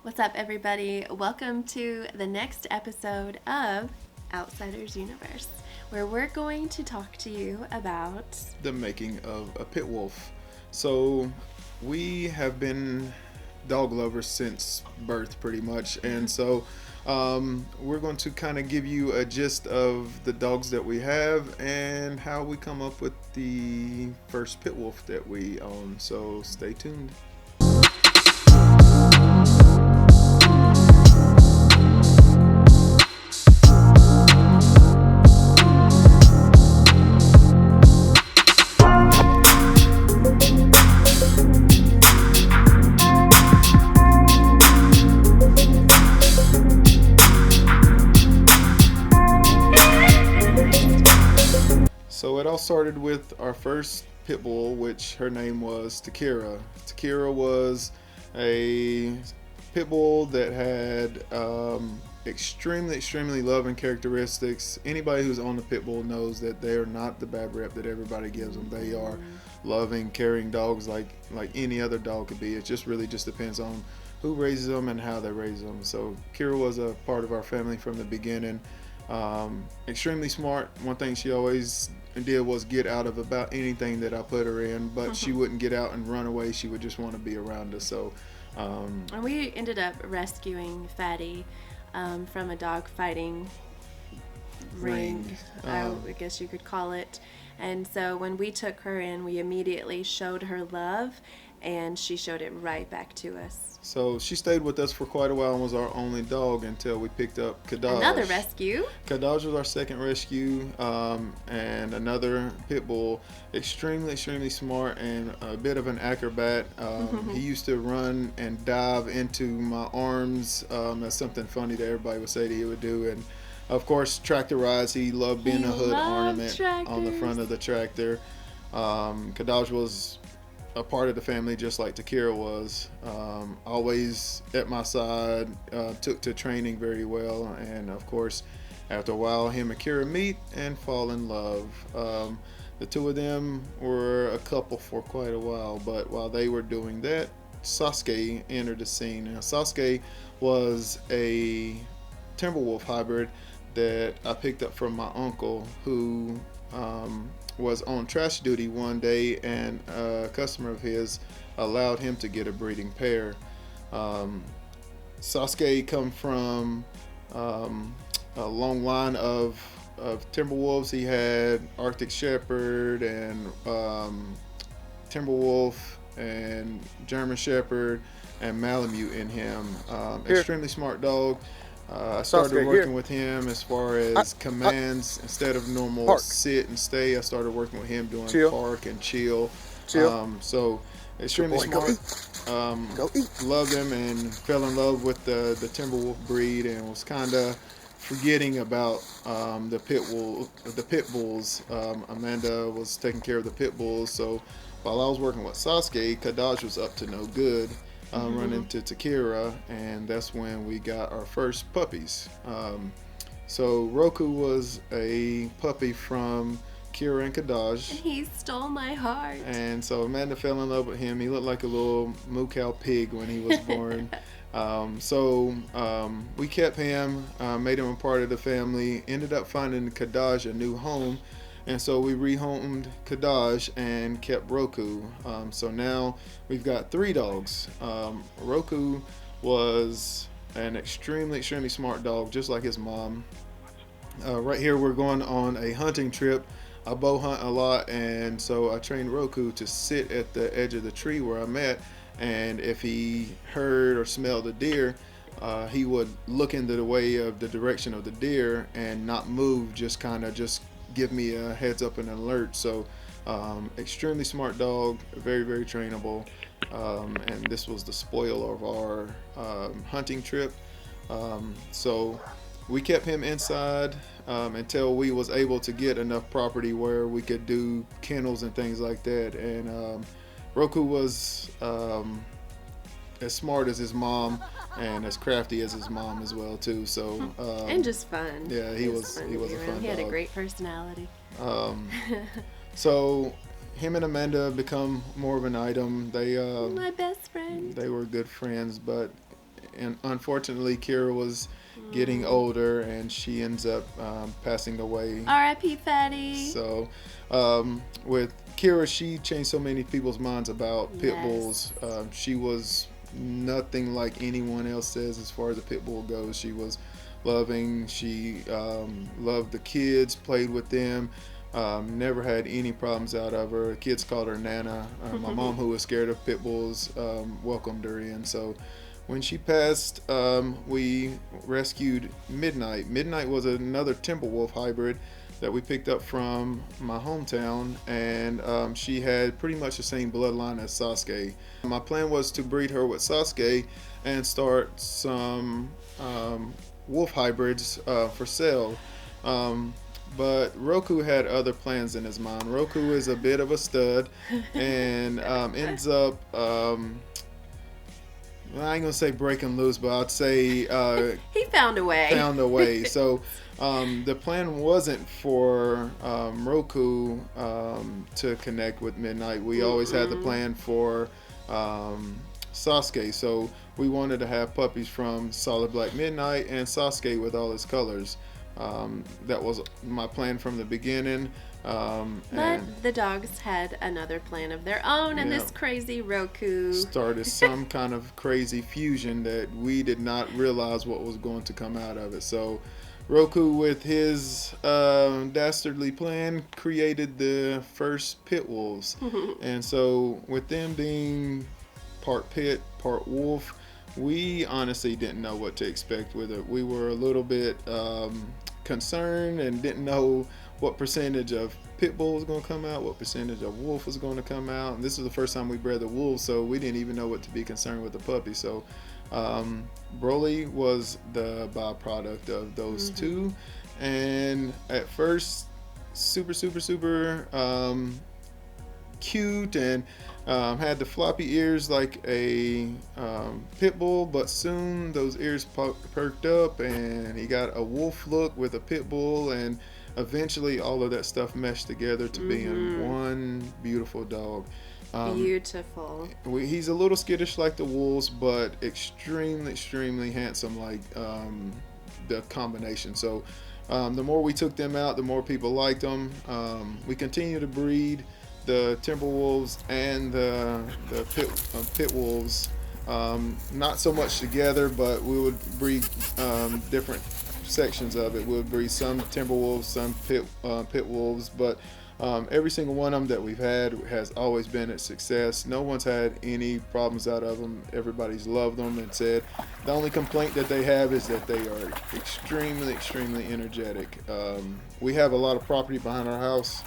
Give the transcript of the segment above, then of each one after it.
What's up, everybody? Welcome to the next episode of Outsiders Universe, where we're going to talk to you about the making of a Pitwolf. So, we have been dog lovers since birth, pretty much, and so we're going to kind of give you a gist of the dogs that we have and how we come up with the first Pitwolf that we own. So, stay tuned. So it all started with our first pit bull, which her name was Takira. Takira was a pit bull that had extremely loving characteristics. Anybody who's on the pit bull knows that they are not the bad rep that everybody gives them. They are loving, caring dogs like any other dog could be. It just really just depends on who raises them and how they raise them. So Kira was a part of our family from the beginning. Extremely smart. One thing she always did was get out of about anything that I put her in, but she wouldn't get out and run away. She would just want to be around us. So, and we ended up rescuing Fatty from a dog fighting ring, I guess you could call it. And so when we took her in, we immediately showed her love, and she showed it right back to us. So she stayed with us for quite a while and was our only dog until we picked up Kadaj. Another rescue. Kadaj was our second rescue, and another pit bull, extremely smart and a bit of an acrobat. He used to run and dive into my arms. That's something funny that everybody would say that he would do. And of course, tractor rides. He loved being a hood ornament on the front of the tractor. Kadaj was a part of the family just like Takira was. Always at my side, took to training very well, and of course after a while him and Kira meet and fall in love. The two of them were a couple for quite a while, but while they were doing that, Sasuke entered the scene. Now, Sasuke was a Timberwolf hybrid that I picked up from my uncle, who was on trash duty one day, and a customer of his allowed him to get a breeding pair. Sasuke come from a long line of Timberwolves. He had Arctic Shepherd and Timberwolf and German Shepherd and Malamute in him. Extremely smart dog. I started working with him as far as commands. Instead of normal sit and stay, I started working with him doing park and chill. So extremely smart. Loved him and fell in love with the Timberwolf breed, and was kind of forgetting about the pit bulls. Amanda was taking care of the pit bulls, so while I was working with Sasuke, Kadaj was up to no good. Run into Takira, and that's when we got our first puppies. So Roku was a puppy from Kira and Kadaj. And he stole my heart. And so Amanda fell in love with him. He looked like a little moo cow pig when he was born. So we kept him, made him a part of the family, ended up finding Kadaj a new home. And so we rehomed Kadaj and kept Roku. So now we've got 3 dogs. Roku was an extremely smart dog, just like his mom. Right here we're going on a hunting trip. I bow hunt a lot, and so I trained Roku to sit at the edge of the tree where I'm at, and if he heard or smelled a deer, he would look into the way of the direction of the deer and not move, just give me a heads up and an alert. So extremely smart dog, very trainable, and this was the spoil of our hunting trip. So we kept him inside until we was able to get enough property where we could do kennels and things like that. And Roku was as smart as his mom and as crafty as his mom as well too. So and just fun. Yeah, he was a fun dog. He had a great personality. So him and Amanda become more of an item. They my best friend. They were good friends, but and unfortunately, Kira was getting older, and she ends up passing away. R.I.P. Fatty. So, with Kira, she changed so many people's minds about pit bulls. She was nothing like anyone else says as far as a pit bull goes. She was loving. She loved the kids, played with them. Never had any problems out of her. Kids called her Nana. My mom, who was scared of pit bulls, welcomed her in. So when she passed, we rescued Midnight. Midnight was another Timberwolf hybrid that we picked up from my hometown, and she had pretty much the same bloodline as Sasuke. My plan was to breed her with Sasuke and start some wolf hybrids for sale. But Roku had other plans in his mind. Roku is a bit of a stud and ends up, I ain't gonna say breaking loose, but I'd say he found a way. So the plan wasn't for Roku to connect with Midnight. We always had the plan for Sasuke. So we wanted to have puppies from Solid Black Midnight and Sasuke with all his colors. That was my plan from the beginning. But the dogs had another plan of their own, and this crazy Roku started some kind of crazy fusion that we did not realize what was going to come out of it. So Roku, with his dastardly plan, created the first Pitwolves. And so with them being part pit, part wolf, we honestly didn't know what to expect with it. We were a little bit concerned and didn't know what percentage of pit bull was going to come out, what percentage of wolf was going to come out. And this was the first time we bred the wolves, so we didn't even know what to be concerned with the puppy. So Broly was the byproduct of those two, and at first super cute and had the floppy ears like a pit bull, but soon those ears perked up and he got a wolf look with a pit bull, and eventually all of that stuff meshed together to being one beautiful dog. Beautiful. He's a little skittish like the wolves, but extremely handsome like the combination. So the more we took them out, the more people liked them. We continue to breed the Timberwolves and the pit wolves, not so much together, but we would breed different sections of it. We would breed some Timberwolves, some pit wolves, but every single one of them that we've had has always been a success. No one's had any problems out of them. Everybody's loved them and said the only complaint that they have is that they are extremely energetic. We have a lot of property behind our house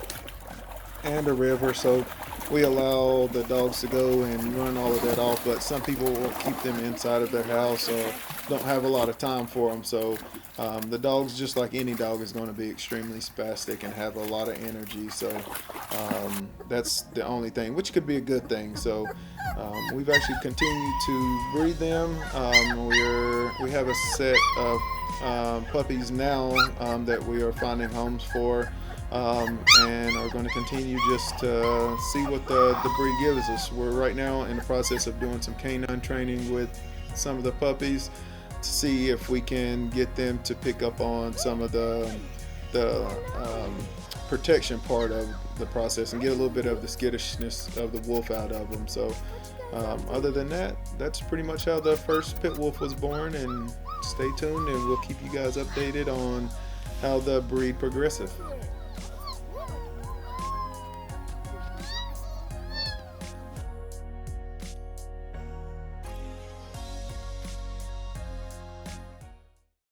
and a river, so we allow the dogs to go and run all of that off, but some people won't keep them inside of their house or don't have a lot of time for them. So the dogs, just like any dog, is going to be extremely spastic and have a lot of energy. So that's the only thing, which could be a good thing. So we've actually continued to breed them. We have a set of puppies now that we are finding homes for. And are going to continue just to see what the breed gives us. We're right now in the process of doing some canine training with some of the puppies to see if we can get them to pick up on some of the protection part of the process and get a little bit of the skittishness of the wolf out of them. So other than that, that's pretty much how the first pit wolf was born, and stay tuned and we'll keep you guys updated on how the breed progresses.